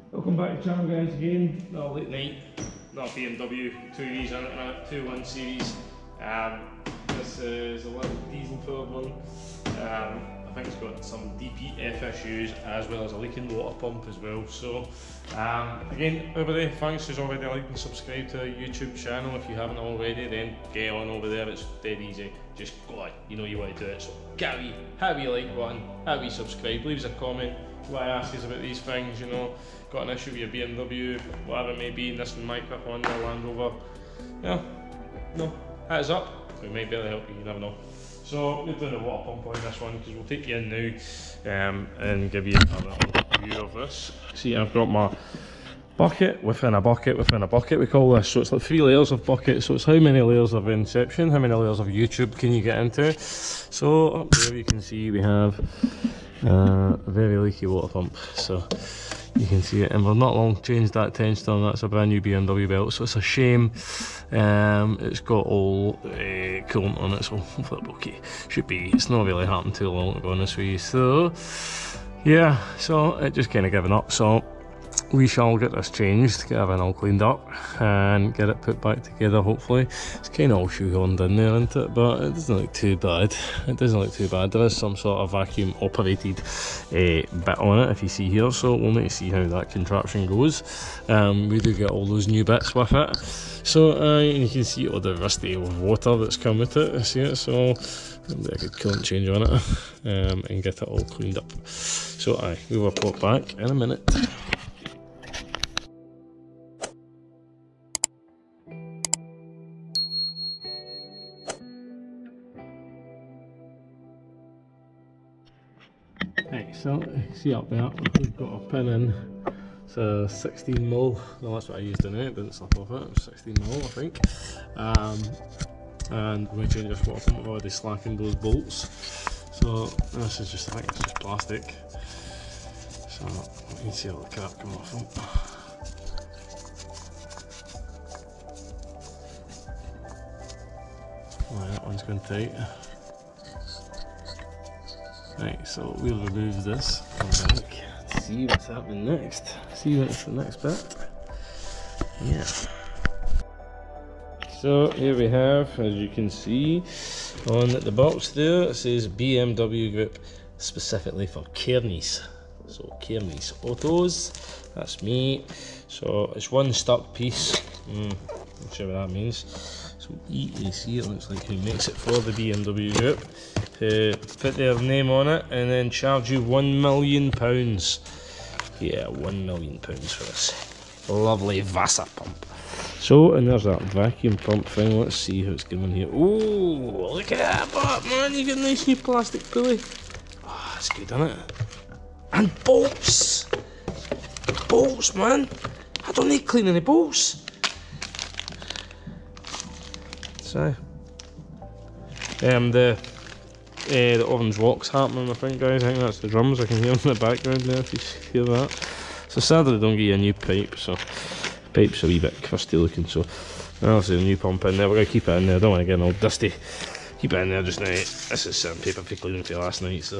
Welcome back to the channel, guys, again. Another late night, another BMW, two of these in it now, 2.1 series. This is a little diesel powered one. I think it's got some DPF issues as well as a leaking water pump as well. So again, everybody, thanks who's already liked and subscribed to our YouTube channel. If you haven't already, then get on over there. It's dead easy. Just go on, you know you want to do it. So get a wee, have a wee like button, have a wee subscribe, leave us a comment. What I ask is about these things, you know, got an issue with your BMW, whatever it may be, this Micro, Honda, Land Rover. Yeah, no, heads up, we might be able to help you, you never know. So we're doing a water pump on this one because we'll take you in now and give you a little view of this. See, I've got my bucket within a bucket within a bucket, we call this. So it's like 3 layers of bucket. So it's how many layers of Inception, how many layers of YouTube can you get into. So up there you can see we have a very leaky water pump, so you can see it, and we've not long changed that tensioner, and that's a brand new BMW belt, so it's a shame. It's got all coolant on it, so hopefully it'll be okay. Should be, it's not really happened too long to be honest with you. So yeah, so it just kind of given up, so we shall get this changed, get everything all cleaned up and get it put back together hopefully. It's kind of all shoehorned in there, isn't it? But it doesn't look too bad. It doesn't look too bad. There is some sort of vacuum operated bit on it, if you see here, so we'll need to see how that contraption goes. We do get all those new bits with it. So and you can see all the rusty old water that's come with it, see it? So there'll be a good coolant change on it and get it all cleaned up. So we will report back in a minute. Right, so see up there, we've got a pin in. It's a 16mm. Well, that's what I used in it. Didn't slip off it. It was 16mm, I think. And when we change this water pump, we've already slackened those bolts. So this is just, I think it's just plastic. So you can see all the crap coming off them. Right, that one's going tight. Right, so we'll remove this, come back, see what's happening next, see what's the next bit. Yeah. So here we have, as you can see on the box there, it says BMW Group specifically for Kearney's. So Kearney's Autos, that's me. So it's one stuck piece, not sure what that means. So EAC, it looks like who makes it for the BMW Group, to put their name on it and then charge you £1 million. Yeah, £1 million for this lovely Vasa pump. So, and there's that vacuum pump thing. Let's see how it's going here. Oh, look at that part, man. You get a nice new plastic pulley. Oh, that's good, isn't it? And bolts. Bolts, man. I don't need cleaning the bolts. So, the orange walk's happening, I think, guys. I think that's the drums. I can hear them in the background there, if you hear that. So sadly they don't get you a new pipe, so pipe's a wee bit crusty looking, so there's a new pump in there. We're going to keep it in there, don't want to get all dusty. Keep it in there just now. This is sandpaper for cleaning for last night, so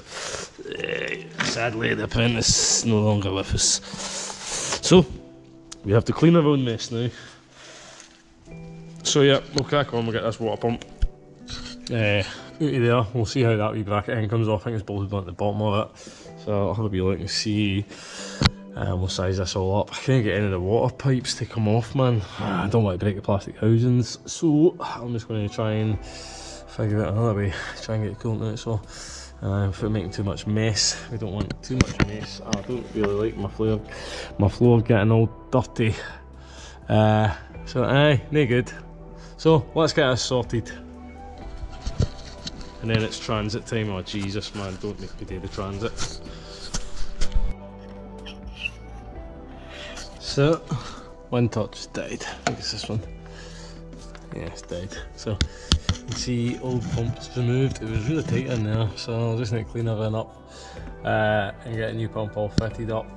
sadly the apprentice is no longer with us. So we have to clean our own mess now. So yeah, we'll crack on, we'll get this water pump out of there. We'll see how that wee bracket end comes off. I think it's bolted on at the bottom of it, so I'll have a wee look and see. We'll size this all up. I can't get any of the water pipes to come off, man. I don't want to break the plastic housings, so I'm just going to try and figure out another way, try and get coolant out. So without making too much mess, we don't want too much mess. I don't really like my floor getting all dirty, so no good. So let's get this sorted. And then it's transit time. Oh Jesus, man, don't make me do the transit. So, one touch died. I think it's this one. Yeah, it's dead. So, you can see old pumps removed. It was really tight in there, so I'll just need to clean everything up and get a new pump all fitted up.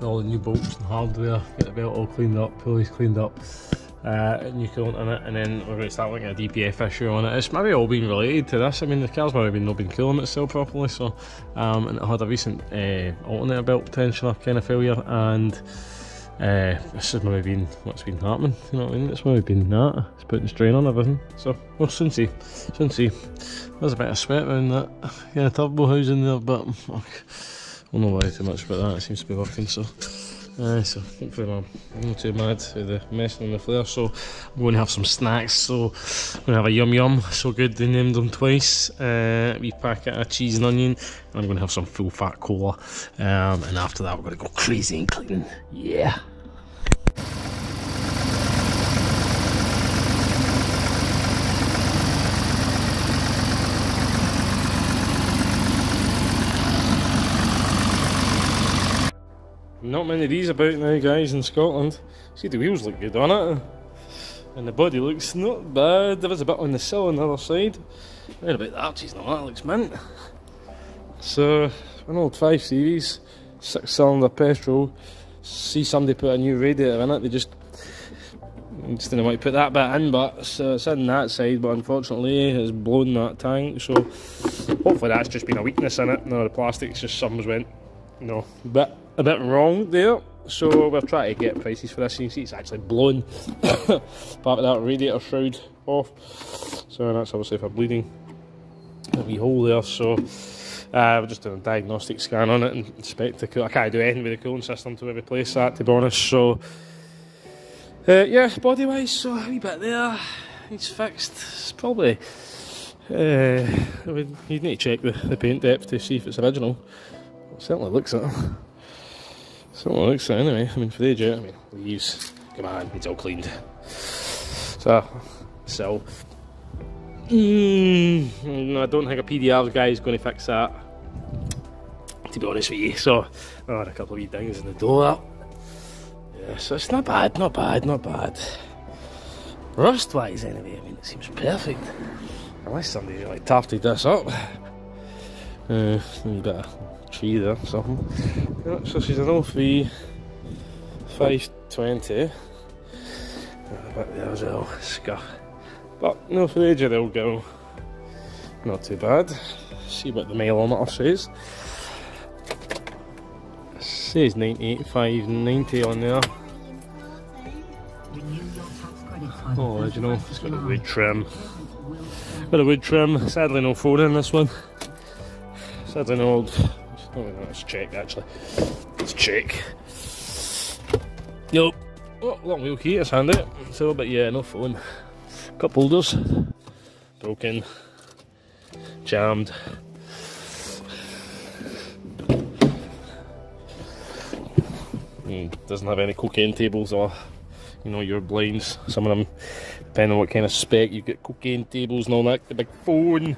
All the new bolts and hardware, get the belt all cleaned up, pulleys cleaned up. New coolant in it, and then we're going to start looking at a DPF issue on it. It's maybe all been related to this. I mean, the car's maybe not been cooling itself properly, so and it had a recent alternator belt tensioner kind of failure, and This has maybe been what's been happening, you know what I mean? It's maybe been that, it's putting strain on everything. So we'll soon see, soon see. There's a bit of sweat around that turbo housing there, but I don't know why too much about that, it seems to be working, so. So hopefully I'm not too mad with the messing on the flare. So I'm going to have some snacks. So I'm going to have a yum yum, so good they named them twice. A wee packet of cheese and onion, and I'm going to have some full fat cola. And after that we're going to go crazy and clean. Yeah. Not many of these about now, guys, in Scotland. See, the wheels look good on it, and the body looks not bad. There is a bit on the sill on the other side. Right about the arches now, that looks mint. So, an old 5 Series, 6-cylinder petrol. See somebody put a new radiator in it, they just didn't want to put that bit in, but it's in that side, but unfortunately it's blown that tank, so hopefully that's just been a weakness in it. No, the plastics just something's went, you know, a bit wrong there, so we're trying to get prices for this. You can see it's actually blown part of that radiator shroud off, so that's obviously for bleeding a wee hole there. So we're just doing a diagnostic scan on it and inspect the coolant. I can't do anything with the cooling system to replace that, to be honest. So yeah, body wise, so a wee bit there needs fixed. It's probably you'd need to check the paint depth to see if it's original. It certainly looks it. Certainly looks it anyway. I mean, for the age out, I mean, leaves, come on, it's all cleaned. So I don't think a PDR guy is going to fix that, to be honest with you. So I had a couple of wee dings in the door. Yeah, so it's not bad, not bad, not bad. Rust wise anyway, I mean, it seems perfect. Unless somebody like tarted this up. A wee bit of tree there, something. Yeah, so she's an 03 520. A bit there as well, scuff. But no, for the age of the old girl, not too bad. See what the mileometer says. It says 98,590 on there. Oh, you know, it's got a wood trim. Got a wood trim. Sadly, no phone in this one. Sadly, no old. Oh, let's check actually. Let's check. Nope. Oh, long wheel key, that's handy. So, but yeah, no phone. Cup holders. Broken. Jammed. Doesn't have any cocaine tables or, you know, your blinds. Some of them, depending on what kind of spec, you get cocaine tables and all that. The big phone.